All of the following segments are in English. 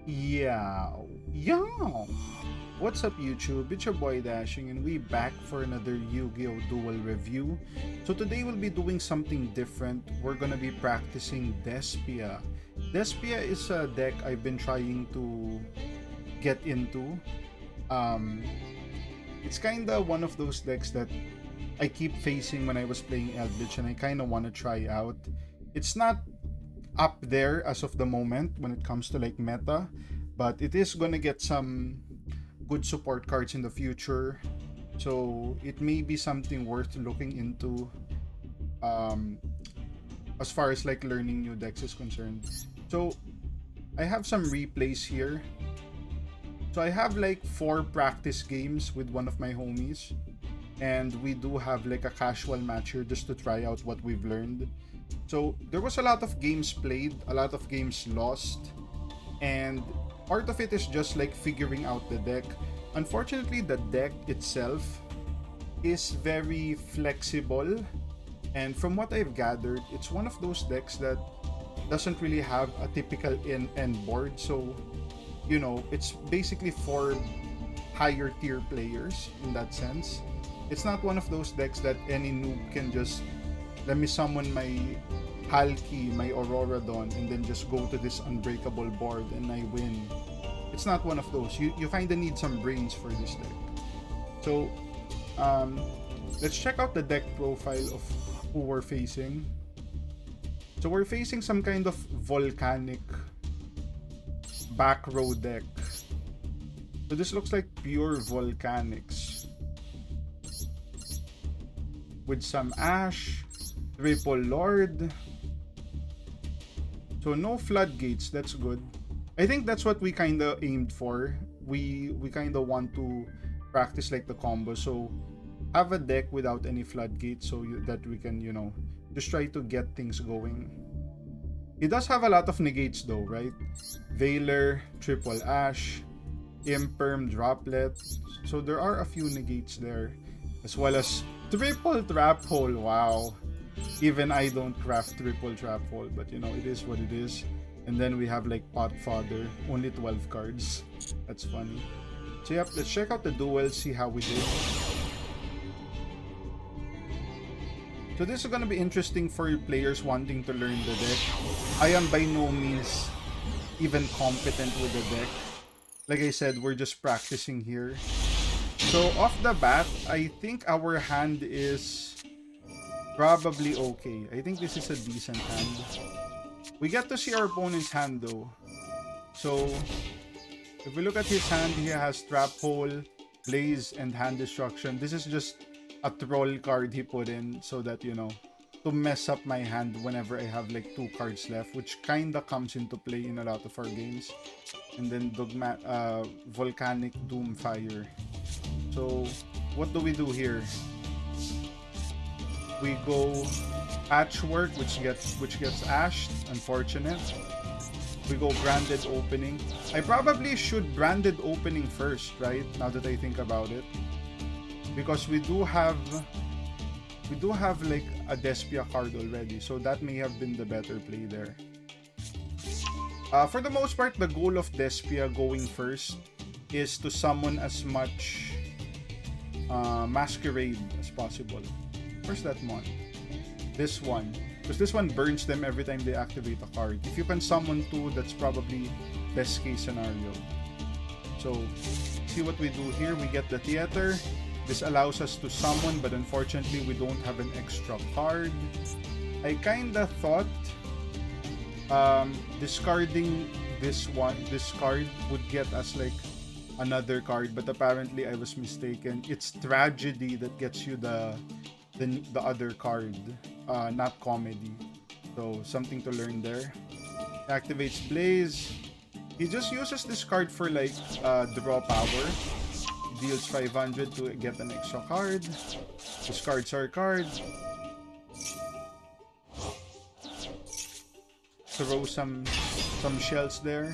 Yeah, yeah. What's up, YouTube? It's your boy Dashing, and we back for another Yu-Gi-Oh! Duel review. So today we'll be doing something different. We're gonna be practicing Despia. Despia is a deck I've been trying to get into. Um, it's kinda one of those decks that I keep facing when I was playing Eldritch, and I kinda wanna try out. It's not up there as of the moment when it comes to like meta, but it is gonna get some good support cards in the future, so it may be something worth looking into, um as far as like learning new decks is concerned. So I have some replays here. So I have like 4 practice games with one of my homies, and we do have like a casual match here just to try out what we've learned. So there was a lot of games played, a lot of games lost, and part of it is just like figuring out the deck. Unfortunately, the deck itself is very flexible, and from what I've gathered, it's one of those decks that doesn't really have a typical end board. So, it's basically for higher tier players in that sense. It's not one of those decks that any noob can just let me summon my Halki, my Aurora Dawn, and then just go to this unbreakable board and I win. It's not one of those. You kind of need some brains for this deck. So, um, let's check out the deck profile of who we're facing. So we're facing some kind of volcanic back row deck. So this looks like pure volcanics with some ash, triple lord. So no floodgates, that's good. I think that's what we kind of aimed for. We kind of want to practice like the combo. So have a deck without any floodgates so that we can, just try to get things going. He does have a lot of negates though, right? Veiler, triple ash, imperm, droplet. So there are a few negates there, as well as triple trap hole. Wow. Even I don't craft triple trap hole, but it is what it is. And then we have like pot fodder, only 12 cards. That's funny. So yep, let's check out the duel, see how we did. So this is gonna be interesting for players wanting to learn the deck. I am by no means even competent with the deck. Like I said, we're just practicing here. So off the bat, I think our hand is probably okay. I think this is a decent hand. We get to see our opponent's hand though. So if we look at his hand, he has Trap Hole, Blaze, and Hand Destruction. This is just a troll card he put in so that, to mess up my hand whenever I have like 2 cards left, which kinda comes into play in a lot of our games. And then Volcanic Doomfire. So what do we do here? We go Patchwork, which gets ashed. Unfortunate. We go Branded Opening. I probably should Branded Opening first, right? Now that I think about it, because we do have like a Despia card already, so that may have been the better play there. For the most part, the goal of Despia going first is to summon as much Masquerade as possible. Where's that one? This one. Because this one burns them every time they activate a card. If you can summon 2, that's probably best case scenario. So, see what we do here. We get the Theater. This allows us to summon, but unfortunately we don't have an extra card. I kinda thought discarding this card would get us like another card, but apparently I was mistaken. It's Tragedy that gets you the other card, not Comedy. So something to learn there. Activates Blaze. He just uses this card for like draw power. Deals 500 to get an extra card. Discards our card. Throw some shells there.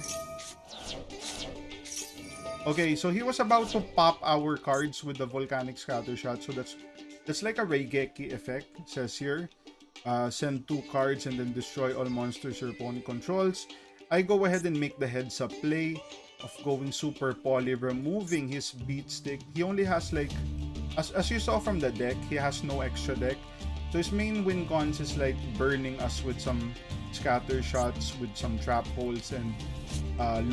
Okay, so he was about to pop our cards with the Volcanic Scattershot. So that's like a Reigeki effect, it says here. Send 2 cards and then destroy all monsters your opponent controls. I go ahead and make the heads up play of going super poly, removing his beat stick. He only has like, as you saw from the deck, he has no extra deck. So his main win cons is like burning us with some scatter shots, with some trap holes, and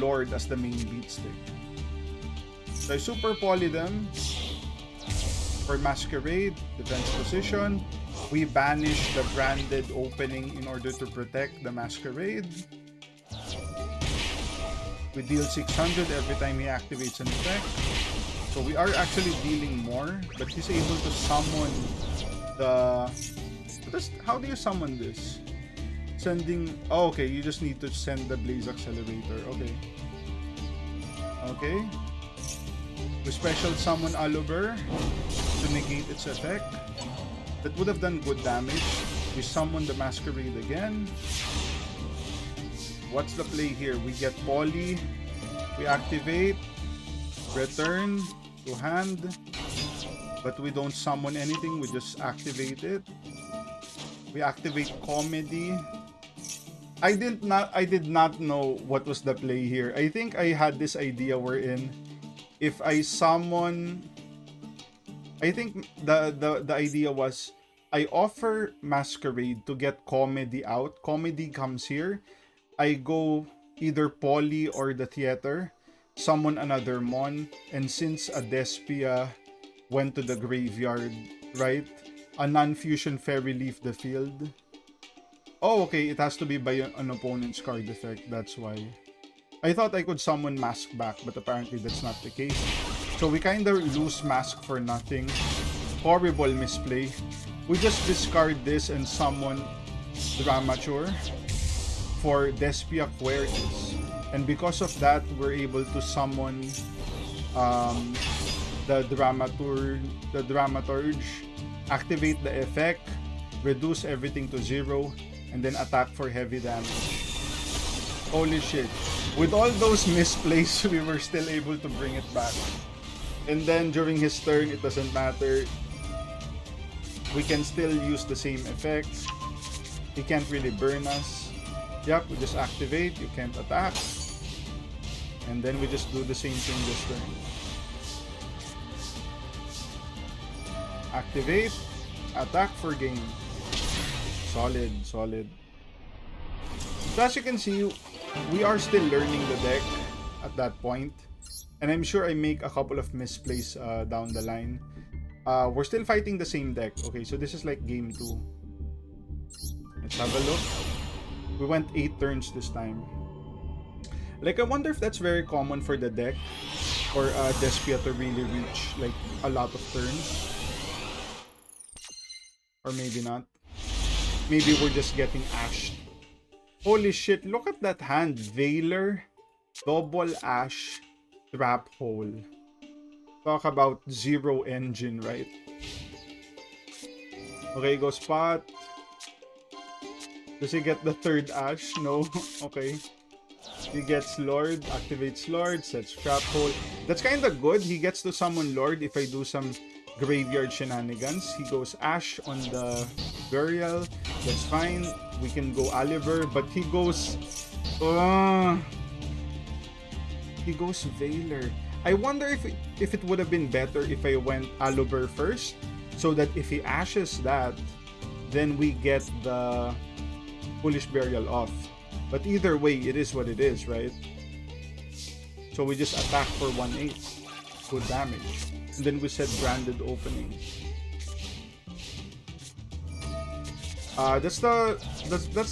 Lord as the main beat stick. So I super poly them for Masquerade, defense position. We banish the branded opening in order to protect the Masquerade. We deal 600 every time he activates an effect. So we are actually dealing more, but he's able to summon the... How do you summon this? Sending... Oh, okay, you just need to send the Blaze Accelerator. Okay. Okay. We special summon Aluber to negate its effect. That would have done good damage. We summon the Masquerade again. What's the play here? We get Poly. We activate. Return to hand. But we don't summon anything. We just activate it. We activate Comedy. I did not know what was the play here. I think I had this idea wherein if I summon... I think the idea was I offer Masquerade to get Comedy out. Comedy comes here. I go either Poly or the Theater, summon another Mon, and since a Despia went to the graveyard, right? A non-fusion fairy leave the field. Oh, okay, it has to be by an opponent's card effect, that's why. I thought I could summon Mask back, but apparently that's not the case. So we kinda lose Mask for nothing. Horrible misplay. We just discard this and summon Dramature for Despia Quercus. And because of that, we're able to summon the Dramaturge, activate the effect, reduce everything to 0, and then attack for heavy damage. Holy shit. With all those misplays, we were still able to bring it back. And then during his turn, it doesn't matter. We can still use the same effect. He can't really burn us. Yep, we just activate. You can't attack. And then we just do the same thing this turn. Activate. Attack for game. Solid, solid. So as you can see, we are still learning the deck at that point. And I'm sure I make a couple of misplays down the line. We're still fighting the same deck. Okay, so this is like game 2. Let's have a look. We went 8 turns this time. Like, I wonder if that's very common for the deck. For Despia to really reach like a lot of turns. Or maybe not. Maybe we're just getting ashed. Holy shit, look at that hand. Veiler, double ash, trap hole. Talk about 0 engine, right? Okay, go spot. Does he get the third ash? No. Okay. He gets Lord, activates Lord, sets trap hole. That's kind of good. He gets to summon Lord if I do some graveyard shenanigans. He goes Ash on the Burial. That's fine. We can go Oliver, but he goes... he goes Veiler. I wonder if it would have been better if I went Aluber first, so that if he ashes that, then we get the Foolish Burial off. But either way, it is what it is, right? So we just attack for 1/8. Good damage. And then we set Branded Opening. That's the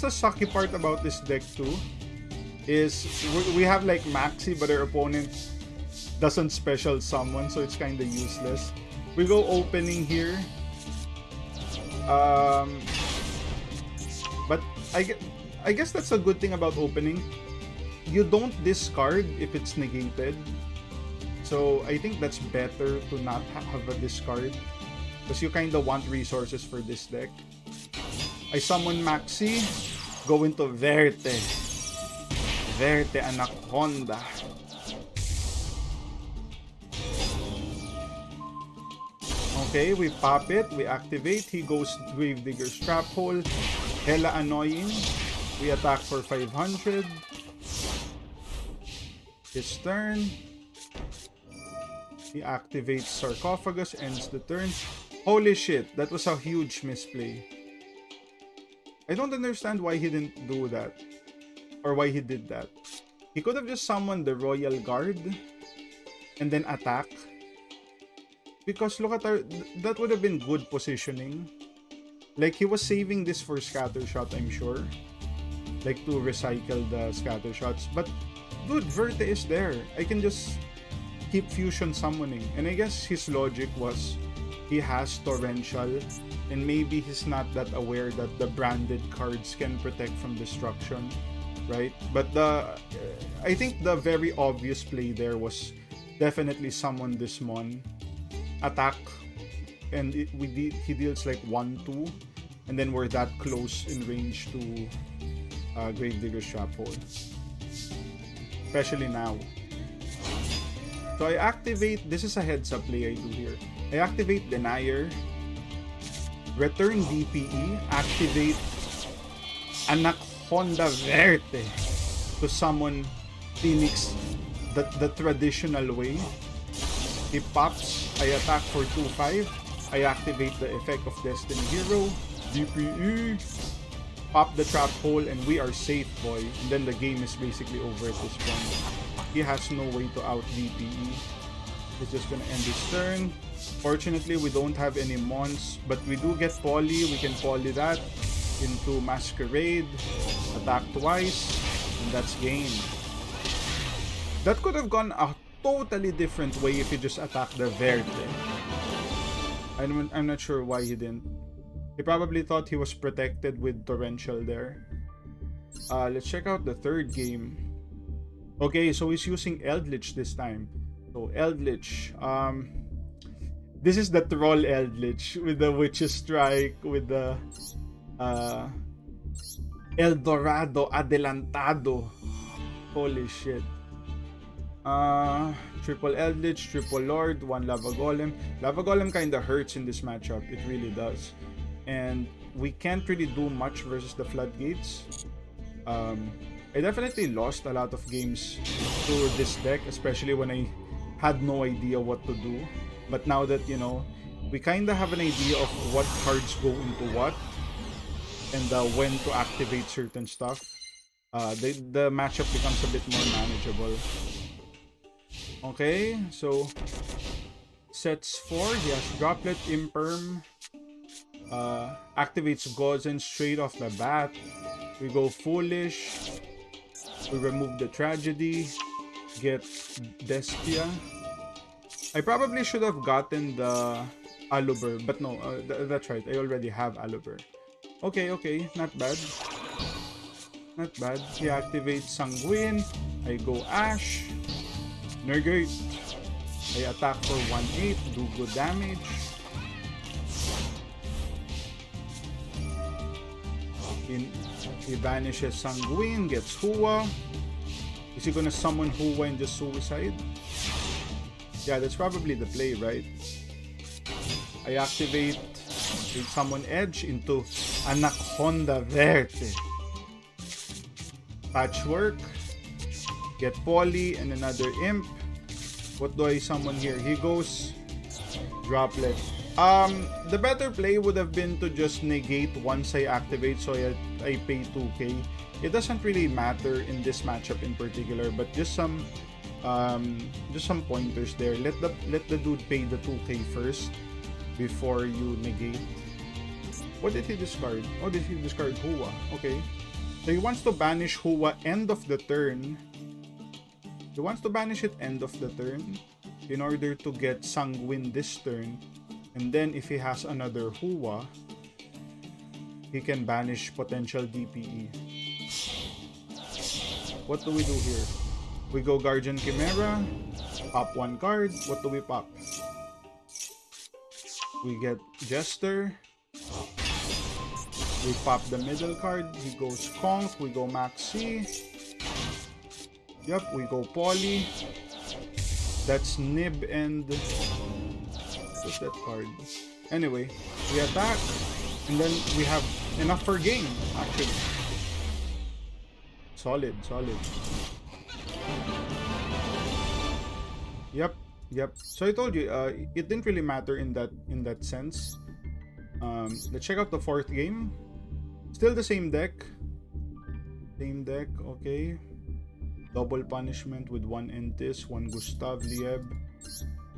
sucky part about this deck too. Is we have like Maxi, but our opponent doesn't special summon, so it's kind of useless. We go opening here. But I guess that's a good thing about opening. You don't discard if it's negated. So I think that's better to not have a discard, because you kind of want resources for this deck. I summon Maxi, go into Verte Anaconda. Okay, we pop it, we activate, he goes Gravedigger's Trap Hole, hella annoying. We attack for 500. His turn. He activates Sarcophagus, ends the turn. Holy shit, that was a huge misplay. I don't understand why he didn't do that. Or why he did that. He could have just summoned the Royal Guard and then attack. Because look at our... That would have been good positioning. Like, he was saving this for scatter shot, I'm sure. Like, to recycle the scatter shots. But, dude, Verte is there. I can just keep fusion summoning. And I guess his logic was he has Torrential. And maybe he's not that aware that the branded cards can protect from destruction. Right? But I think the very obvious play there was definitely summon this Mon. Attack. And he deals like 1-2. And then we're that close in range to Gravedigger's Trap Hole. Especially now. So I activate, this is a heads up play I do here. I activate Denier, return DPE, activate Anaconda Verte to summon Phoenix the traditional way. He pops, I attack for 2-5, I activate the effect of Destiny Hero, DPE, pop the trap hole, and we are safe, boy. And then the game is basically over at this point. He has no way to out DPE. He's just gonna end his turn. Fortunately, we don't have any Mons, but we do get Poly. We can Poly that into Masquerade, attack twice, and that's game. That could have gone a totally different way if he just attacked the Verde. I'm not sure why he didn't. He probably thought he was protected with Torrential there. Let's check out the third game. Okay, so he's using Eldritch this time. So Eldritch, this is the troll Eldritch with the Witch's Strike, with the El Dorado Adelantado. Holy shit. Triple Eldritch, triple Lord, 1 Lava Golem. Lava Golem kinda hurts in this matchup, it really does. And we can't really do much versus the Floodgates. I definitely lost a lot of games to this deck, especially when I had no idea what to do. But now that, you know, we kinda have an idea of what cards go into what, and when to activate certain stuff, the matchup becomes a bit more manageable. Okay, so sets 4, he has Droplet, Imperm, activates Gozen straight off the bat. We go Foolish, we remove the Tragedy, get Despia. I probably should have gotten the Aluber, but no, that's right, I already have Aluber. Okay, not bad. Not bad. He activates Sanguine, I go Ash, Negate, I attack for 1-8, do good damage. He banishes Sanguine, gets Hua. Is he gonna summon Hua and just suicide? Yeah, that's probably the play, right? I activate, I summon Edge into Anaconda Verte. Patchwork, get Poly and another Imp. What do I summon here? He goes Droplet. The better play would have been to just negate once I activate, so I pay 2k. It doesn't really matter in this matchup in particular, but just some pointers there. Let the dude pay the 2k first before you negate. What did he discard? Oh, did he discard Hua? Okay. So he wants to banish Hua end of the turn. He wants to banish it end of the turn in order to get Sanguine this turn. And then if he has another Hua, he can banish potential DPE. What do we do here? We go Guardian Chimera, pop 1 card. What do we pop? We get Jester. We pop the middle card. He goes Conk. We go Maxi. Yep, we go Poly. That's Nib and... what's that card? Anyway, we attack. And then we have enough for game, actually. Solid. Yep, yep. So I told you, it didn't really matter in that sense. Let's check out the fourth game. Still the same deck. Same deck, okay. Double punishment with one Entis, one Gustav Lieb,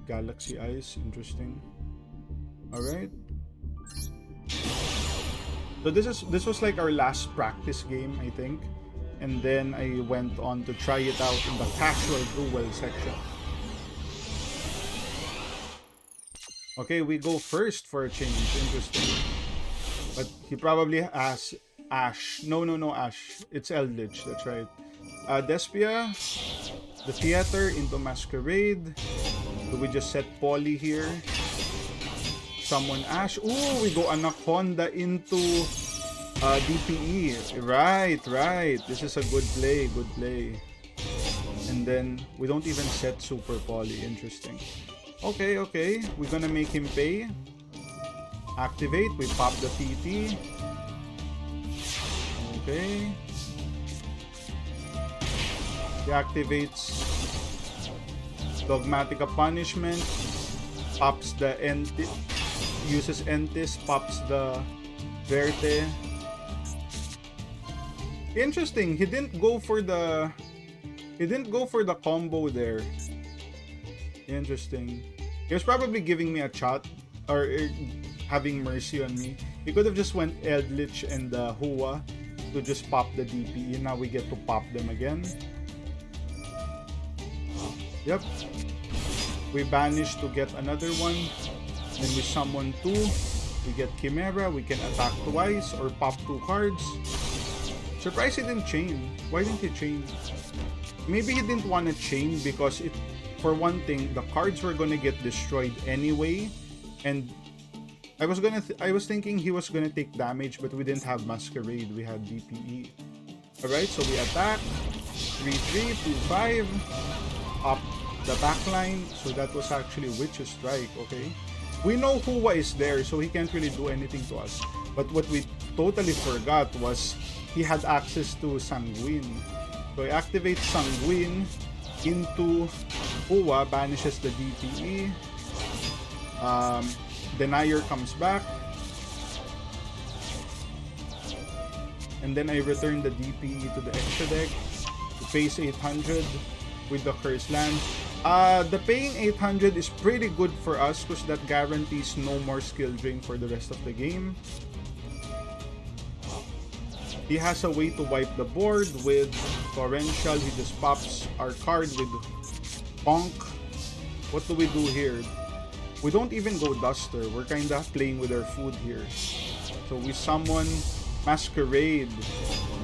Galaxy Ice, interesting. Alright. So this was like our last practice game, I think. And then I went on to try it out in the casual duel section. Okay, we go first for a change. Interesting. But he probably has Ash. No, Ash. It's Eldritch, that's right. Despia, the Theater into Masquerade. Do we just set Poly here? Summon Ash. Ooh, we go Anaconda into DPE. Right. This is a good play. And then we don't even set Super Poly. Interesting. Okay. We're gonna make him pay. Activate. We pop the TT. Okay. He activates Dogmatica Punishment. Pops the Entis. Uses Entis. Pops the Verte. Interesting. He didn't go for the combo there. Interesting. He was probably giving me a shot or having mercy on me. He could have just went Eldritch and Hua to just pop the DPE. Now we get to pop them again. Yep. We banish to get another one. Then we summon 2. We get Chimera. We can attack twice or pop 2 cards. Surprised he didn't chain. Why didn't he chain? Maybe he didn't want to chain because for one thing, the cards were gonna get destroyed anyway, and I was thinking he was gonna take damage, but we didn't have Masquerade. We had DPE. All right, so we attack 3/3, 2/5, up the backline. So that was actually Witch's Strike. Okay, we know Hua is there, so he can't really do anything to us. But what we totally forgot was he had access to Sanguine. So he activates Sanguine into Hua, banishes the DPE. Denier comes back. And then I return the DPE to the extra deck. To face 800 with the Curse Land. The paying 800 is pretty good for us because that guarantees no more skill drain for the rest of the game. He has a way to wipe the board with Torrential. He just pops our card with Bonk. What do we do here? We don't even go Duster. We're kinda playing with our food here. So we summon Masquerade.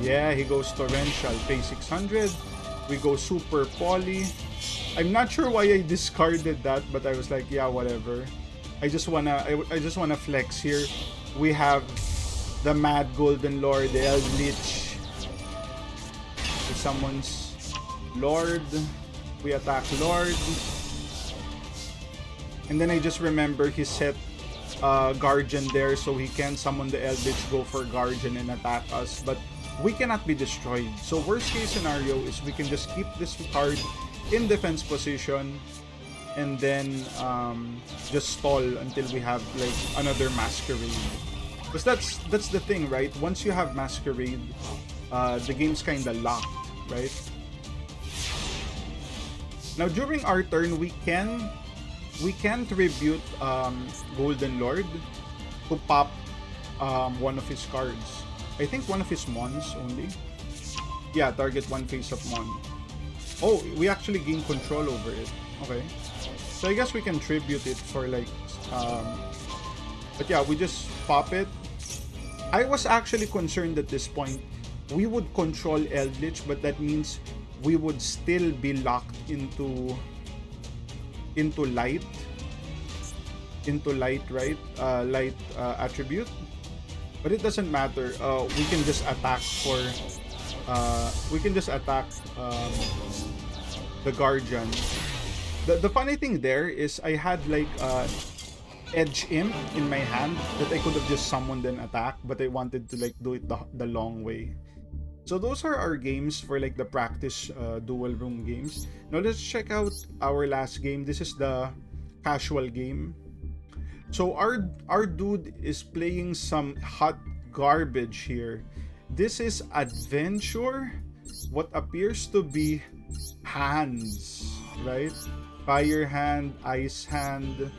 Yeah, he goes Torrential. Pay 600. We go Super Poly. I'm not sure why I discarded that, but I was like, yeah, whatever. I just wanna flex here. We have the Mad Golden Lord, the Eldritch. If someone's Lord, we attack Lord. And then I just remember he set Guardian there, so he can summon the Eldritch, go for Guardian and attack us. But we cannot be destroyed. So worst case scenario is we can just keep this card in defense position and then just stall until we have like another Masquerade. Because that's the thing, right? Once you have Masquerade, the game's kinda locked, right? Now during our turn, we can tribute Golden Lord to pop one of his cards. I think one of his Mons only. Yeah, target one face-up Mon. Oh, we actually gain control over it. Okay. So I guess we can tribute it for like but yeah, we just pop it. I was actually concerned at this point we would control Eldritch, but that means we would still be locked into light, right? Light attribute. But it doesn't matter. We can just attack for the Guardian. The funny thing there is I had like Edge Imp in my hand that I could have just summoned and attack, but I wanted to like do it the long way. So those are our games for like the practice duel room games. Now let's check out our last game. This is the casual game. So our dude is playing some hot garbage here. This is adventure. What appears to be hands, right? Fire hand, ice hand,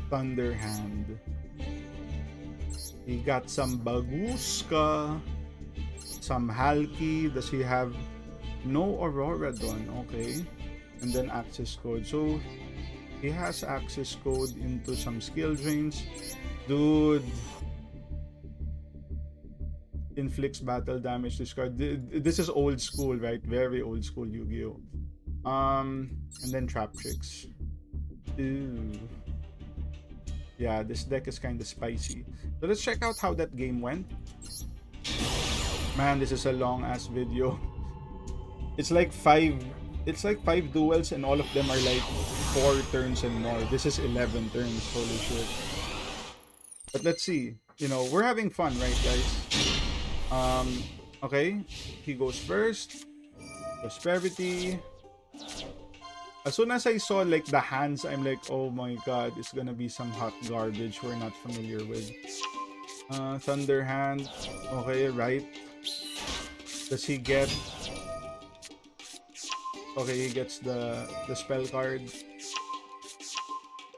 thunder hand. He got some baguska, some halki. Does he have no aurora done? Okay. And then access code. So he has access code into some skill drains. Dude. Inflicts battle damage, discard. This is old school, right? Very old school Yu-Gi-Oh. And then trap tricks. Ooh. Yeah, this deck is kind of spicy. So let's check out how that game went. Man, this is a long ass video. It's like five duels and all of them are like 4 turns and more. This is 11 turns, holy shit. But let's see. You know, we're having fun, right, guys? Okay, he goes first. Prosperity. As soon as I saw like the hands, I'm like, oh my god, it's gonna be some hot garbage we're not familiar with. Thunder hand. Okay, right. Does he get... Okay, he gets the spell card.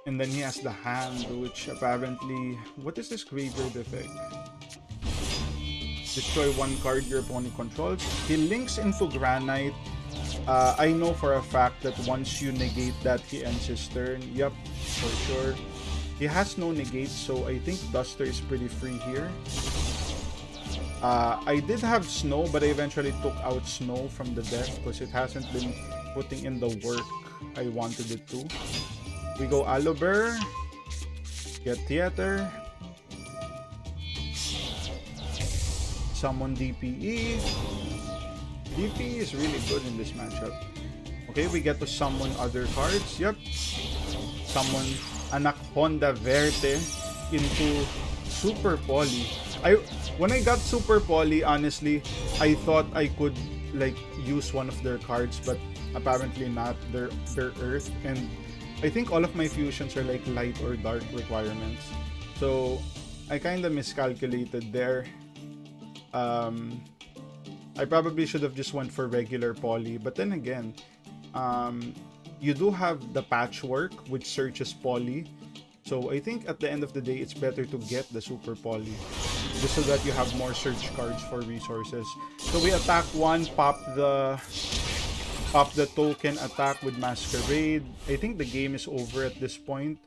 And then he has the hand, which apparently... What is this graveyard effect? Destroy 1 card your opponent controls. He links into Granite. I know for a fact that once you negate that, he ends his turn. Yep, for sure. He has no negate, so I think Duster is pretty free here. I did have Snow, but I eventually took out Snow from the deck because it hasn't been putting in the work I wanted it to. We go Alober. Get Theater. Summon DPE. DPE is really good in this matchup. Okay, we get to summon other cards. Yep. Summon Anaconda Verte into Super Poly. When I got Super Poly, honestly, I thought I could like use one of their cards, but apparently not. They're Earth, and I think all of my fusions are like light or dark requirements. So I kind of miscalculated there. I probably should have just went for regular Poly, but then again, you do have the Patchwork, which searches Poly. So I think at the end of the day, it's better to get the Super Poly, just so that you have more search cards for resources. So we attack 1, pop the token, attack with Masquerade. I think the game is over at this point,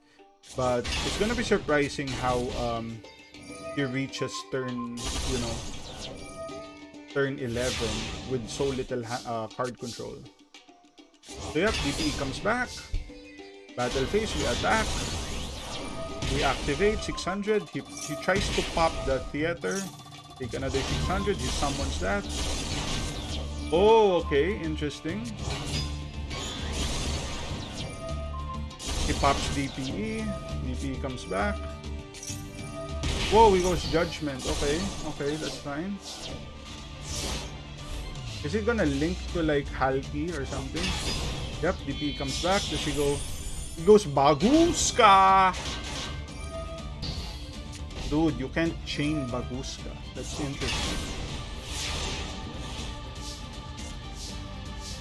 but it's gonna be surprising how he reaches turn, you know, turn 11 with so little card control. So yep, DPE comes back. Battle phase, we attack. We activate 600. He tries to pop the Theater. Take another 600. He summons that. Oh, okay, interesting. He pops DPE. DPE comes back. Whoa, he goes Judgment. Okay, that's fine. Is he gonna link to like Halki or something? Yep, DP comes back. Does he go? He goes Baguska! Dude, you can't chain Baguska. That's interesting.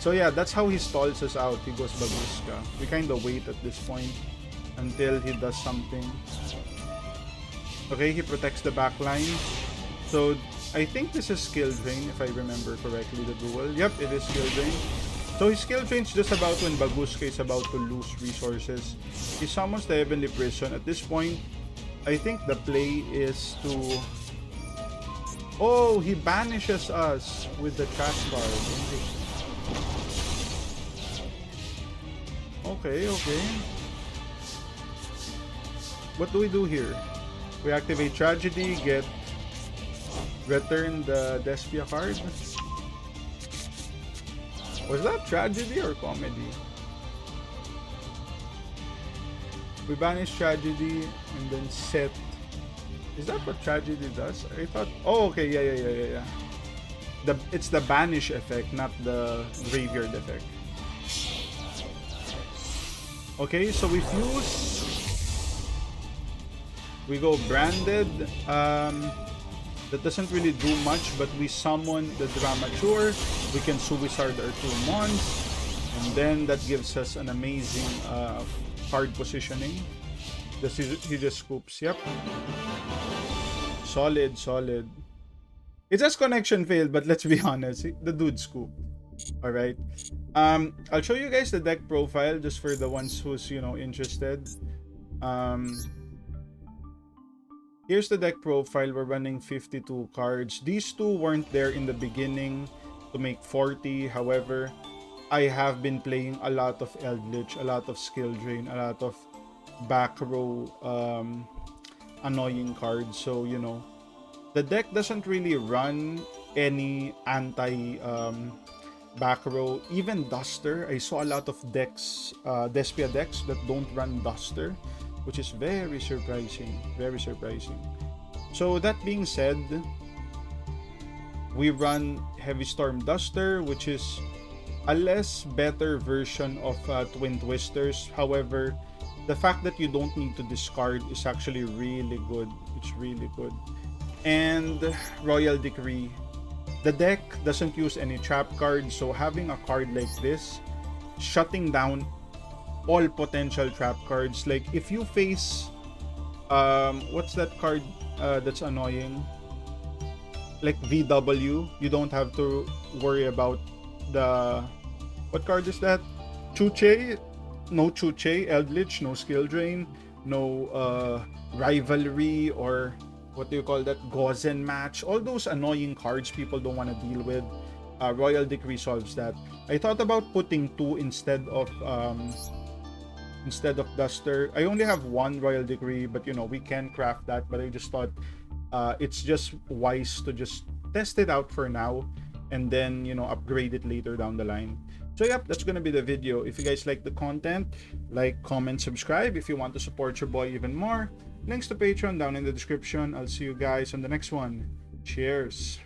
So yeah, that's how he stalls us out. He goes Baguska. We kind of wait at this point until he does something. Okay, he protects the back line. So I think this is skill drain, if I remember correctly, the duel. Yep, it is skill drain. So his skill drain is just about when Baguska is about to lose resources. He summons the Heavenly Prison. At this point, I think the play is to... Oh, he banishes us with the trash card. Okay. What do we do here? We activate Tragedy, get... Return the Despia card. Was that Tragedy or Comedy? We banish Tragedy and then set. Is that what Tragedy does? I thought... Oh, okay, yeah. it's the banish effect, not the graveyard effect. Okay, so we fuse. We go branded. That doesn't really do much, but we summon the Dramature. We can Suicide our 2 mons, and then that gives us an amazing card positioning. He just scoops. Yep. Solid, solid. It says connection failed, but let's be honest, the dude scooped. Alright. I'll show you guys the deck profile just for the ones who's, you know, interested. Here's the deck profile. We're running 52 cards. These two weren't there in the beginning to make 40. However, I have been playing a lot of Eldritch, a lot of Skill Drain, a lot of back row annoying cards. So, you know, the deck doesn't really run any anti back row. Even Duster. I saw a lot of decks, Despia decks that don't run Duster, which is very surprising. Very surprising. So that being said, we run Heavy Storm Duster, which is a less better version of Twin Twisters. However, the fact that you don't need to discard is actually really good. It's really good. And Royal Decree. The deck doesn't use any trap cards, so having a card like this, shutting down all potential trap cards. Like if you face what's that card that's annoying, like VW, you don't have to worry about the, what card is that, Chuche. No Chuche, Eldritch, no Skill Drain, no Rivalry, or what do you call that, Gozen Match. All those annoying cards people don't want to deal with. Royal Decree solves that. I thought about putting 2 instead of Duster. I only have 1 Royal Decree, but you know, we can craft that. But I just thought it's just wise to just test it out for now, and then, you know, upgrade it later down the line. So yep, that's gonna be the video. If you guys like the content, like, comment, subscribe. If you want to support your boy even more, links to Patreon down in the description. I'll see you guys on the next one. Cheers.